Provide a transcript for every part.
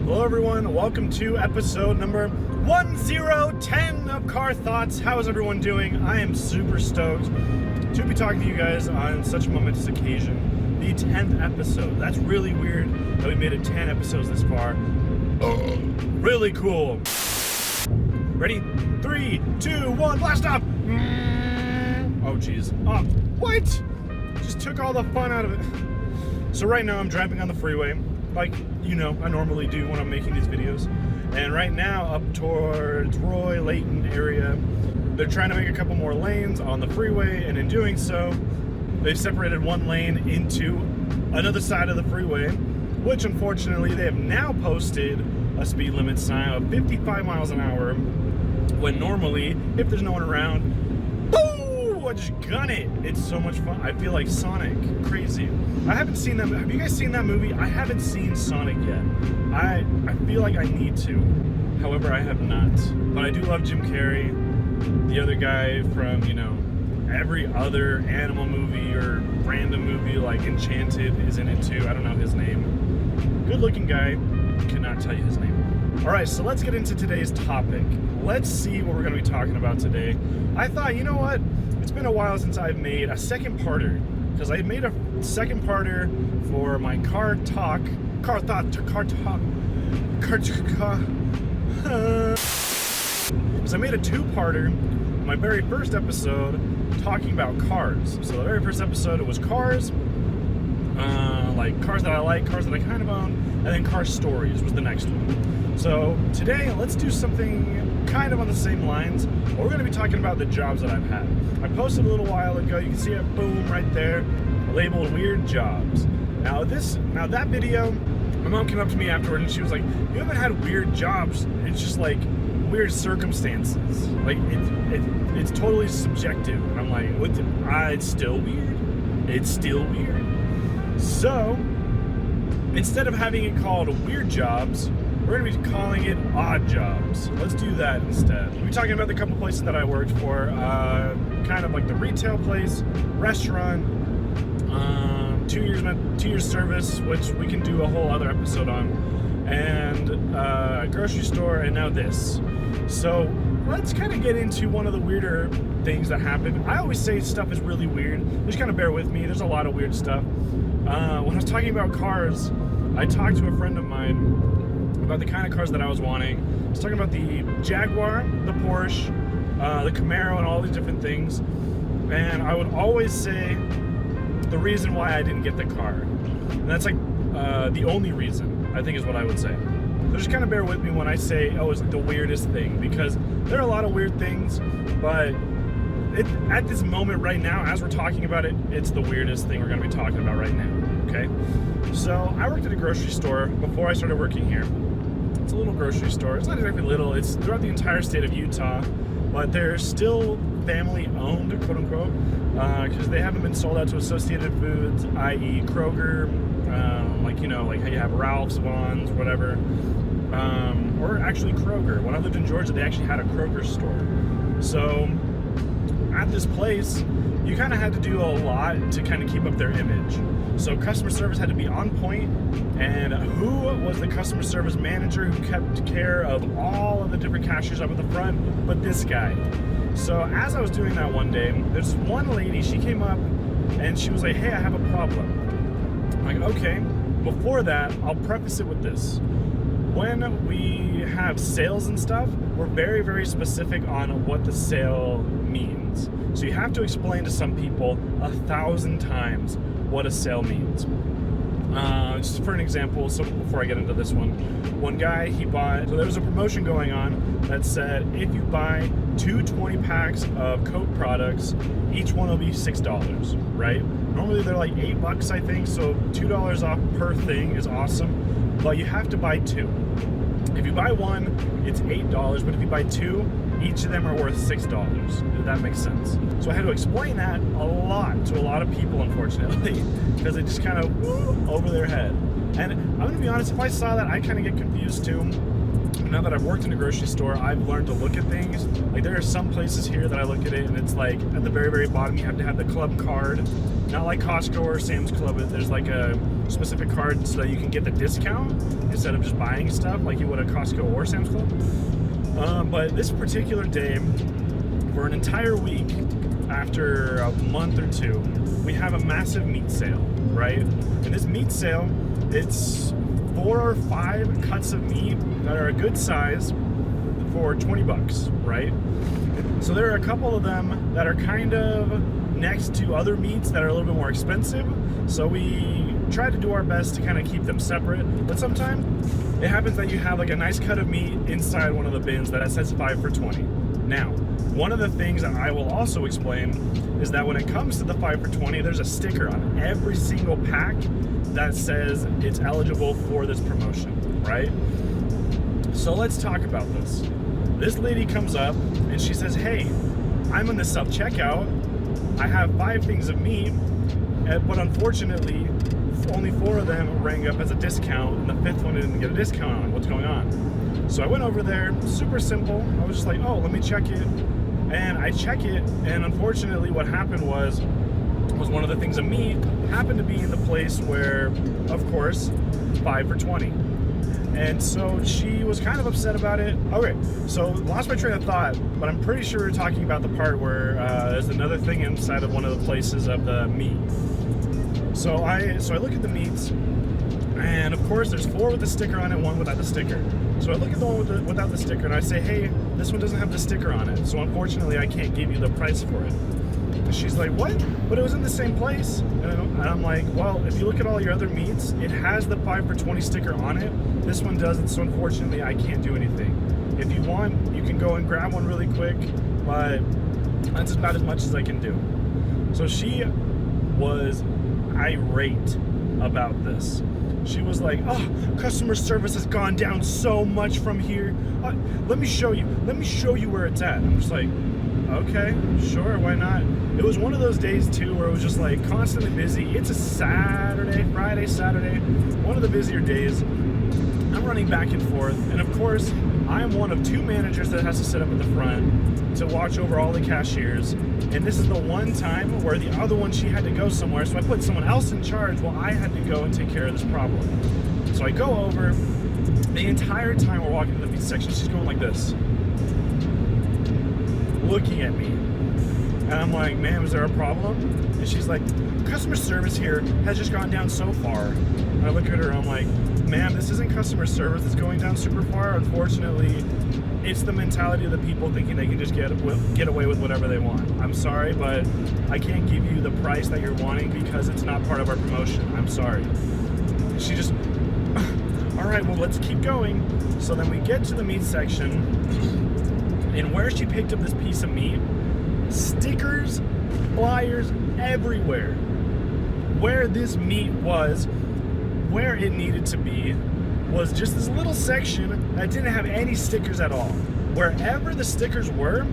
Hello everyone, welcome to episode number 1010 of Car Thoughts. How is everyone doing? I am super stoked to be talking to you guys on such a momentous occasion. The 10th episode. That's really weird that we made it 10 episodes this far. Really cool. Ready? 3, 2, 1, blast off! Oh jeez. Oh, what? Just took all the fun out of it. So right now I'm driving on the freeway, like, you know, I normally do when I'm making these videos. And right now, up towards Roy, Layton area, they're trying to make a couple more lanes on the freeway, and in doing so, they've separated one lane into another side of the freeway, which unfortunately they have now posted a speed limit sign of 55 miles an hour, when normally, if there's no one around, boom, I just gun it. It's so much fun. I feel like Sonic. Crazy. I haven't seen that. Have you guys seen that movie? I haven't seen Sonic yet. I feel like I need to. However, I have not. But I do love Jim Carrey. The other guy from, you know, every other animal movie or random movie, like Enchanted, is in it too. I don't know his name. Good looking guy. Cannot tell you his name. Alright, so let's get into today's topic. Let's see what we're going to be talking about today. I thought, you know what? It's been a while since I've made a second parter. Because I made a second parter for my car thought. Because I made a two-parter, my very first episode, talking about cars. So the very first episode, it was cars, like cars that I like, cars that I kind of own, and then car stories was the next one. So today, let's do something kind of on the same lines. We're going to be talking about the jobs that I've had. I posted a little while ago, you can see it, boom, right there, labeled weird jobs. Now that video, my mom came up to me afterward and she was like, you haven't had weird jobs, it's just like weird circumstances. Like, it's totally subjective. And I'm like, what it's still weird. It's still weird. So, instead of having it called weird jobs, we're going to be calling it odd jobs. Let's do that instead. We'll be talking about the couple places that I worked for, kind of like the retail place, restaurant, 2 years service, which we can do a whole other episode on, and grocery store, and now this. So let's kind of get into one of the weirder things that happened. I always say stuff is really weird. Just kind of bear with me. There's a lot of weird stuff. When I was talking about cars, I talked to a friend of mine about the kind of cars that I was wanting. I was talking about the Jaguar, the Porsche, the Camaro, and all these different things. And I would always say the reason why I didn't get the car. And that's like the only reason, I think, is what I would say. So just kind of bear with me when I say, oh, it's like the weirdest thing, because there are a lot of weird things, but at this moment right now, as we're talking about it, it's the weirdest thing we're going to be talking about right now, okay? So I worked at a grocery store before I started working here. It's a little grocery store. It's not exactly little. It's throughout the entire state of Utah, but they're still family-owned, quote-unquote, because they haven't been sold out to Associated Foods, i.e. Kroger, like, you know, like how you have Ralph's, Vons, whatever, or actually Kroger. When I lived in Georgia, they actually had a Kroger store. So at this place, you kind of had to do a lot to kind of keep up their image. So customer service had to be on point, and who was the customer service manager who kept care of all of the different cashiers up at the front but this guy? So as I was doing that one day, there's one lady, she came up and she was like, hey, I have a problem. I'm like, okay. Before that, I'll preface it with this. When we have sales and stuff, we're very, very specific on what the sale means. So you have to explain to some people 1,000 times what a sale means. Just for an example, so before I get into this one guy, he bought, so there was a promotion going on that said, if you buy 2 20 packs of Coke products, each one will be $6, right? Normally they're like $8, I think, so $2 off per thing is awesome, but you have to buy 2. If you buy one, it's $8, but if you buy 2, each of them are worth $6, if that makes sense. So I had to explain that a lot to a lot of people, unfortunately, because it just kind of over their head. And I'm gonna be honest, if I saw that, I kind of get confused too. Now that I've worked in a grocery store, I've learned to look at things. Like, there are some places here that I look at it and it's like at the very, very bottom, you have to have the club card. Not like Costco or Sam's Club, there's like a specific card so that you can get the discount instead of just buying stuff like you would at Costco or Sam's Club. But this particular day, for an entire week, after a month or two, we have a massive meat sale, right? And this meat sale, it's 4 or 5 cuts of meat that are a good size for $20, right? So there are a couple of them that are kind of next to other meats that are a little bit more expensive. So we try to do our best to kind of keep them separate. But sometimes it happens that you have like a nice cut of meat inside one of the bins that says 5 for 20. Now, one of the things that I will also explain is that when it comes to the 5 for 20, there's a sticker on every single pack that says it's eligible for this promotion, right? So let's talk about this. This lady comes up and she says, hey, I'm in the self-checkout. I have 5 things of meat, but unfortunately, only 4 of them rang up as a discount, and the 5th one didn't get a discount on. What's going on? So I went over there, super simple. I was just like, oh, let me check it. And I check it, and unfortunately what happened was one of the things of meat happened to be in the place where, of course, 5 for 20. And so she was kind of upset about it. Okay, so lost my train of thought, but I'm pretty sure we're talking about the part where there's another thing inside of one of the places of the meat. So I look at the meats, and of course there's 4 with the sticker on it, 1 without the sticker. So I look at the one without the sticker, and I say, hey, this one doesn't have the sticker on it, so unfortunately I can't give you the price for it. And she's like, what? But it was in the same place. And I'm like, well, if you look at all your other meats, it has the 5 for 20 sticker on it. This one doesn't, so unfortunately I can't do anything. If you want, you can go and grab one really quick, but that's about as much as I can do. So she was irate about this. She was like, oh, customer service has gone down so much from here. Let me show you where it's at. I'm just like, okay, sure, why not? It was one of those days too where it was just like constantly busy. It's a Friday, Saturday, one of the busier days. I'm running back and forth, and of course, I'm one of 2 managers that has to sit up at the front to watch over all the cashiers. And this is the one time where the other one, she had to go somewhere, so I put someone else in charge while I had to go and take care of this problem. So I go over. The entire time we're walking to the meat section, she's going like this, looking at me. And I'm like, ma'am, is there a problem? And she's like, customer service here has just gone down so far. And I look at her, I'm like, ma'am, this isn't customer service, it's going down super far. Unfortunately, it's the mentality of the people thinking they can just get away with whatever they want. I'm sorry, but I can't give you the price that you're wanting because it's not part of our promotion. I'm sorry. And she just, all right, well, let's keep going. So then we get to the meat section, and where she picked up this piece of meat, stickers, flyers everywhere. Where this meat was, where it needed to be, was just this little section that didn't have any stickers at all. Wherever the stickers were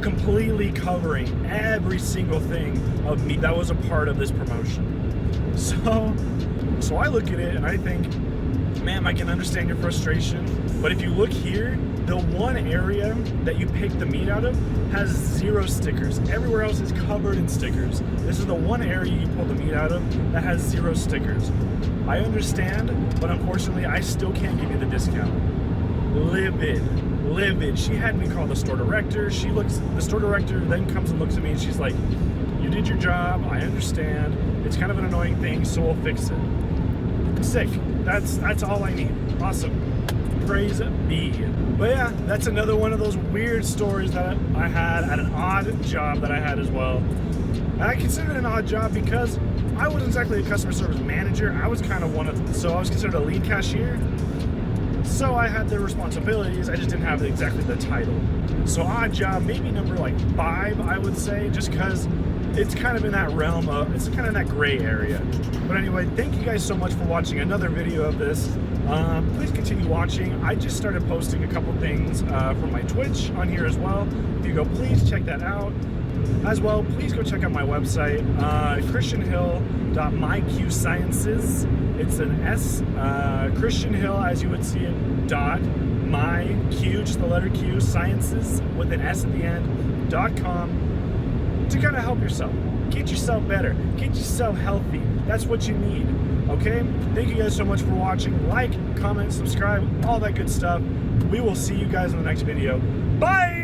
completely covering every single thing of meat that was a part of this promotion. So I look at it and I think, ma'am, I can understand your frustration, but if you look here, the one area that you picked the meat out of has 0 stickers. Everywhere else is covered in stickers. This is the one area you pulled the meat out of that has 0 stickers. I understand, but unfortunately, I still can't give you the discount. Livid. She had me call the store director. The store director then comes and looks at me and she's like, you did your job, I understand. It's kind of an annoying thing, so we'll fix it. Sick. That's all I need. Awesome. Praise be. But yeah, that's another one of those weird stories that I had at an odd job that I had as well. And I consider it an odd job because I wasn't exactly a customer service manager. I was kind of I was considered a lead cashier. So I had the responsibilities, I just didn't have exactly the title. So odd job, maybe number like 5, I would say, just because it's kind of in that realm of, it's kind of in that gray area. But anyway, thank you guys so much for watching another video of this. Please continue watching. I just started posting a couple things from my Twitch on here as well. If you go, please check that out. As well, please go check out my website, christianhill.myqsciences. It's an S, Christian Hill, as you would see it, .myq, just the letter Q, sciences with an S at the end, .com, to kind of help yourself. Get yourself better. Get yourself healthy. That's what you need. Okay? Thank you guys so much for watching. Like, comment, subscribe, all that good stuff. We will see you guys in the next video. Bye!